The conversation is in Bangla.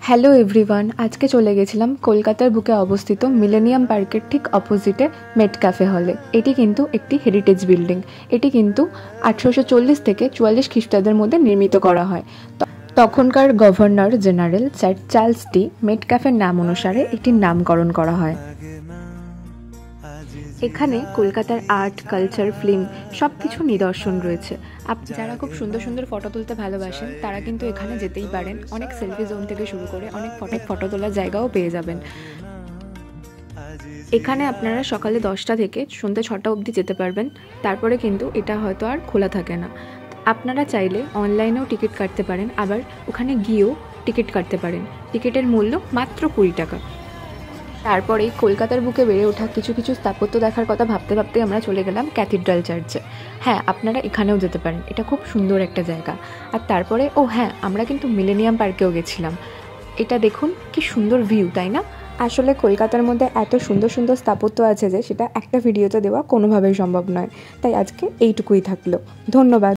হ্যালো এভরিওয়ান, আজকে চলে গেছিলাম কলকাতার বুকে অবস্থিত মিলেনিয়াম পার্কের ঠিক অপোজিটে মেট ক্যাফে হলে। এটি কিন্তু একটি হেরিটেজ বিল্ডিং। এটি কিন্তু 1840 থেকে 44 খ্রিস্টাব্দের মধ্যে নির্মিত করা হয়। তখনকার গভর্নর জেনারেল স্যার চার্লস টি মেট ক্যাফের নাম অনুসারে এটির নামকরণ করা হয়। এখানে কলকাতার আর্ট, কালচার, ফিল্ম সব কিছু নিদর্শন রয়েছে। যারা খুব সুন্দর সুন্দর ফটো তুলতে ভালোবাসেন তারা কিন্তু এখানে যেতেই পারেন। অনেক সেলফি জোন থেকে শুরু করে অনেক ফটো তোলার জায়গাও পেয়ে যাবেন। এখানে আপনারা সকালে 10টা থেকে সন্ধ্যে 6টা অবধি যেতে পারবেন। তারপরে কিন্তু এটা হয়তো আর খোলা থাকে না। আপনারা চাইলে অনলাইনেও টিকিট কাটতে পারেন, আবার ওখানে গিয়েও টিকিট কাটতে পারেন। টিকিটের মূল্য মাত্র 20 টাকা। তারপরেই কলকাতার বুকে বেড়ে ওঠা কিছু কিছু স্থাপত্য দেখার কথা ভাবতে ভাবতে আমরা চলে গেলাম ক্যাথিড্রাল চার্চে। হ্যাঁ, আপনারা এখানেও যেতে পারেন, এটা খুব সুন্দর একটা জায়গা। আর তারপরে আমরা কিন্তু মিলেনিয়াম পার্কেও গেছিলাম। এটা দেখুন কি সুন্দর ভিউ, তাই না? আসলে কলকাতার মধ্যে এত সুন্দর সুন্দর স্থাপত্য আছে যে সেটা একটা ভিডিওতে দেওয়া কোনোভাবেই সম্ভব নয়। তাই আজকে এইটুকুই থাকলো। ধন্যবাদ।